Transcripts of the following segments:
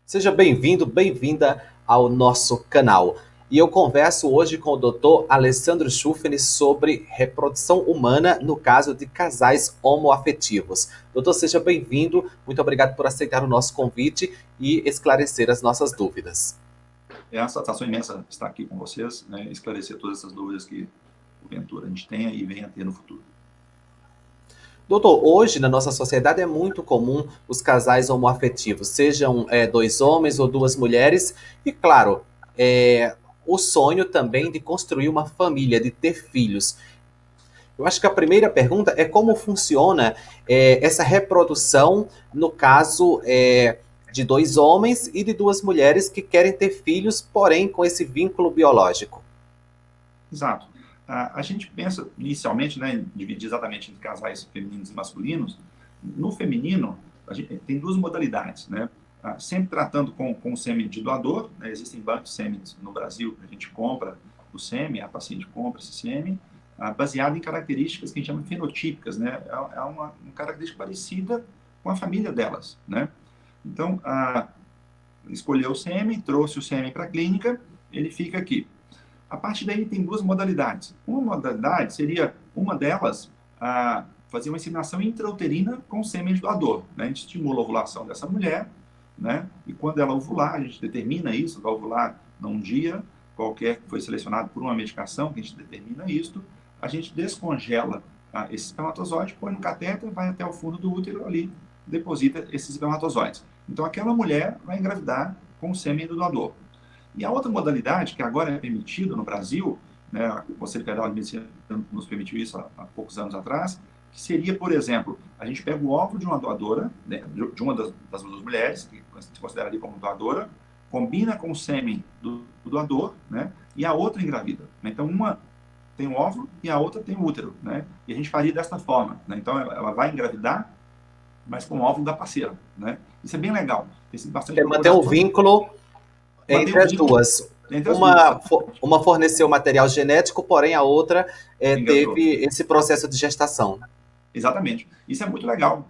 Seja bem-vindo, bem-vinda ao nosso canal. E eu converso hoje com o Dr. Alessandro Schufeni sobre reprodução humana no caso de casais homoafetivos. Doutor, seja bem-vindo. Muito obrigado por aceitar o nosso convite e esclarecer as nossas dúvidas. É uma satisfação imensa estar aqui com vocês, né, esclarecer todas essas dúvidas que, porventura, a gente tenha e venha a ter no futuro. Doutor, hoje na nossa sociedade é muito comum os casais homoafetivos, sejam dois homens ou duas mulheres, e claro, o sonho também de construir uma família, de ter filhos. Eu acho que a primeira pergunta é como funciona essa reprodução no caso de dois homens e de duas mulheres que querem ter filhos, porém com esse vínculo biológico. Exato. A gente pensa inicialmente, né, em dividir exatamente entre casais femininos e masculinos. No feminino, a gente tem duas modalidades, né? Sempre tratando com o sêmen de doador, né? Existem bancos de sêmen no Brasil, a gente compra o sêmen, a paciente compra esse sêmen, baseado em características que a gente chama fenotípicas, né? É uma característica parecida com a família delas, né? Então, escolheu o sêmen, trouxe o sêmen para a clínica, ele fica aqui. A partir daí tem duas modalidades. Uma modalidade seria, uma delas, fazer uma inseminação intrauterina com sêmen de doador, né? A gente estimula a ovulação dessa mulher, né? E quando ela ovular, a gente determina isso, vai ovular num dia qualquer que foi selecionado por uma medicação, que a gente determina isso, a gente descongela esse espermatozoide, põe no catéter, vai até o fundo do útero ali, deposita esses espermatozoides. Então aquela mulher vai engravidar com o sêmen do doador. E a outra modalidade, que agora é permitida no Brasil, né, o Conselho Federal de Medicina nos permitiu isso há poucos anos atrás, que seria, por exemplo, a gente pega o óvulo de uma doadora, né, de uma das duas mulheres, que se considera ali como doadora, combina com o sêmen do doador, né, e a outra engravida. Então, uma tem o óvulo e a outra tem o útero, né, e a gente faria desta forma, né, então ela vai engravidar, mas com o óvulo da parceira, né. Isso é bem legal, tem sido bastante É manter o procurado. vínculo Manter entre o as vínculo duas. entre as duas, exatamente. Uma forneceu material genético, porém a outra Engravidou. teve esse processo de gestação. Exatamente. Isso é muito legal.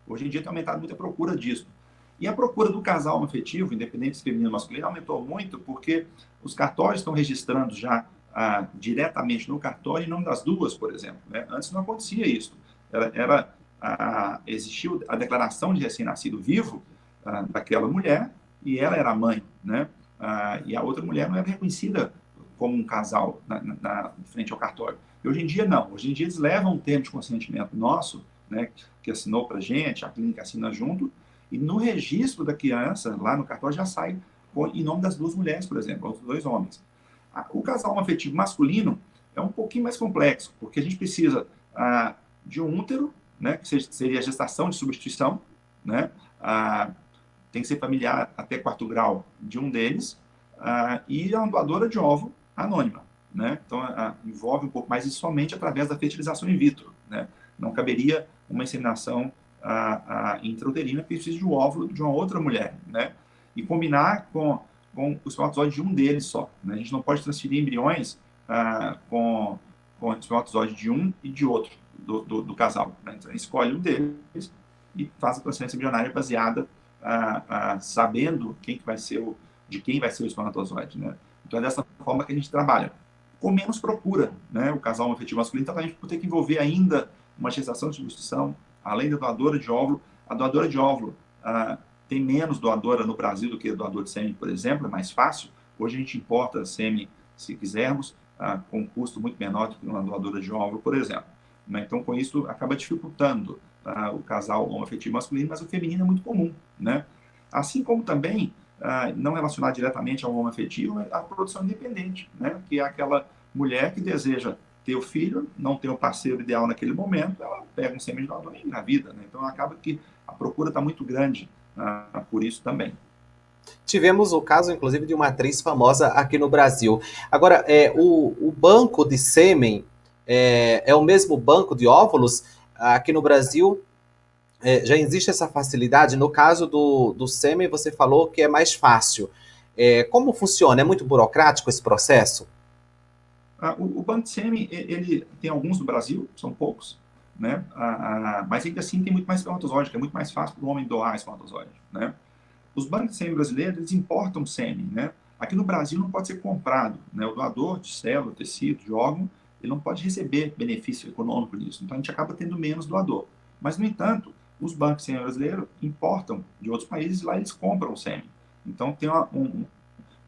Hoje em dia tem aumentado muito a procura disso. E a procura do casal afetivo, independente se feminino ou masculino, aumentou muito porque os cartórios estão registrando já diretamente no cartório em nome das duas, por exemplo. Né? Antes não acontecia isso. Existiu a declaração de recém-nascido vivo daquela mulher e ela era a mãe, né? E a outra mulher não era reconhecida como um casal frente ao cartório. E hoje em dia, não. Hoje em dia, eles levam um termo de consentimento nosso, né, que assinou para a gente, a clínica assina junto, e no registro da criança, lá no cartório, já sai em nome das duas mulheres, por exemplo, ou dos dois homens. O casal afetivo masculino é um pouquinho mais complexo, porque a gente precisa de um útero, né, que seria a gestação de substituição, né, tem que ser familiar até quarto grau de um deles, e uma doadora de óvulo anônima. Né? Então, envolve um pouco mais isso somente através da fertilização in vitro. Né? Não caberia uma inseminação intrauterina que precisa de um óvulo de uma outra mulher. Né? E combinar com o espermatozoide de um deles só. Né? A gente não pode transferir embriões com o espermatozoide de um e de outro do casal. Né? Então, escolhe um deles e faz a transferência embrionária baseada sabendo de quem vai ser o espermatozoide. Né? Então, é dessa forma que a gente trabalha. Com menos procura, né? O casal afetivo masculino, então a gente ter que envolver ainda uma gestação de substituição, além da doadora de óvulo. A doadora de óvulo tem menos doadora no Brasil do que a doadora de sêmen, por exemplo, é mais fácil. Hoje a gente importa sêmen, se quisermos, com um custo muito menor do que uma doadora de óvulo, por exemplo. Né? Então, com isso, acaba dificultando o casal homoafetivo masculino, mas o feminino é muito comum. Né? Assim como também não relacionado diretamente ao homoafetivo, a produção independente, né? Que é aquela mulher que deseja ter o filho, não tem o parceiro ideal naquele momento, ela pega um sêmen de doador e engravida. Né? Então, acaba que a procura está muito grande por isso também. Tivemos o caso, inclusive, de uma atriz famosa aqui no Brasil. Agora, o banco de sêmen é o mesmo banco de óvulos? Aqui no Brasil já existe essa facilidade. No caso do sêmen, você falou que é mais fácil. Como funciona? É muito burocrático esse processo? O banco de sêmen, ele tem alguns no Brasil, são poucos, né? Mas ainda assim tem muito mais espermatozoide, que é muito mais fácil para o homem doar espermatozoide, né? os bancos de sêmen brasileiros, eles importam sêmen, né? Aqui no Brasil não pode ser comprado, né? O doador de célula, tecido, de órgão, ele não pode receber benefício econômico disso. Então a gente acaba tendo menos doador. Mas, no entanto, os bancos de sêmen brasileiros importam de outros países e lá eles compram o sêmen. Então tem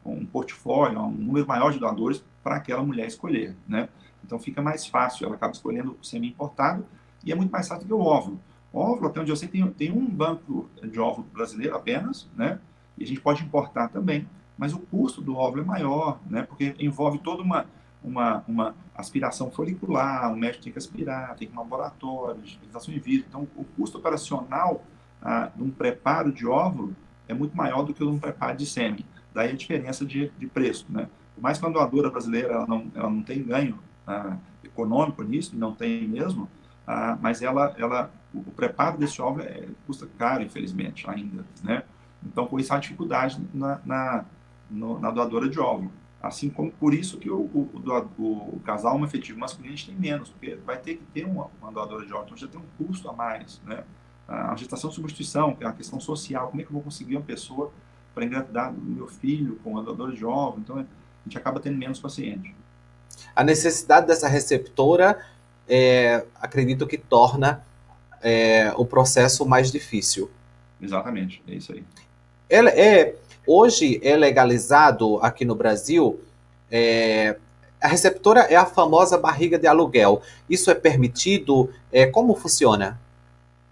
um portfólio, um número maior de doadores para aquela mulher escolher, né? Então fica mais fácil, ela acaba escolhendo o sêmen importado e é muito mais fácil do que o óvulo. O óvulo, até onde eu sei, tem um banco de óvulo brasileiro apenas, né? E a gente pode importar também, mas o custo do óvulo é maior, né? Porque envolve toda uma aspiração folicular, o médico tem que aspirar, tem que ir um laboratório, fertilização in vitro. Então, o custo operacional de um preparo de óvulo é muito maior do que o de um preparo de sêmen. Daí a diferença de preço, né? Por mais que a doadora brasileira ela não tem ganho econômico nisso, não tem mesmo, mas o preparo desse óvulo custa caro, infelizmente, ainda, né? Então, com isso, há dificuldade na doadora de óvulo. Assim como por isso que o casal homoafetivo masculino a gente tem menos, porque vai ter que ter uma doadora de óvulo, então já tem um custo a mais, né? A gestação de substituição, que é uma questão social, como é que eu vou conseguir uma pessoa para engravidar do meu filho com uma doadora de óvulo? Então, a gente acaba tendo menos paciente. A necessidade dessa receptora, acredito que torna o processo mais difícil. Exatamente, é isso aí. Hoje é legalizado aqui no Brasil, a receptora é a famosa barriga de aluguel. Isso é permitido? Como funciona?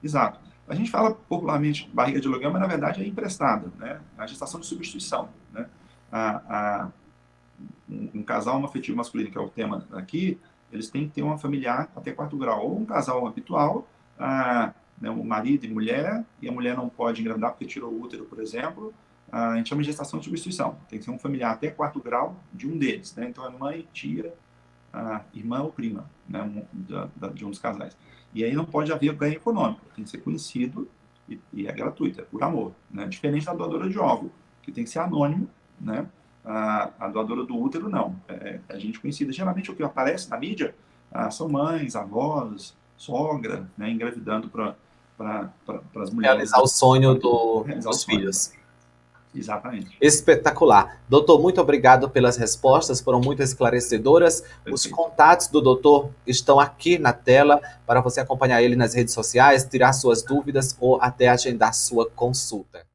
Exato. A gente fala popularmente barriga de aluguel, mas na verdade é emprestada, né? A gestação de substituição, né? Um casal homoafetivo masculino, que é o tema aqui, eles têm que ter uma familiar até 4º grau, ou um casal habitual, né, um marido e mulher, e a mulher não pode engravidar porque tirou o útero, por exemplo, a gente chama de gestação de substituição. Tem que ser um familiar até 4º grau de um deles, né? Então a mãe tira a irmã ou prima, né, de um dos casais. E aí não pode haver ganho econômico, tem que ser conhecido e é gratuito, é por amor, né? Diferente da doadora de óvulo, que tem que ser anônimo, né? A doadora do útero não, é gente conhecida. Geralmente o que aparece na mídia são mães, avós, sogra, né, engravidando para as mulheres. Realizar o sonho realizar dos o sonho. filhos. Exatamente. Espetacular. Doutor, muito obrigado pelas respostas, foram muito esclarecedoras. Perfeito. Os contatos do doutor estão aqui na tela para você acompanhar ele nas redes sociais, tirar suas dúvidas ou até agendar sua consulta.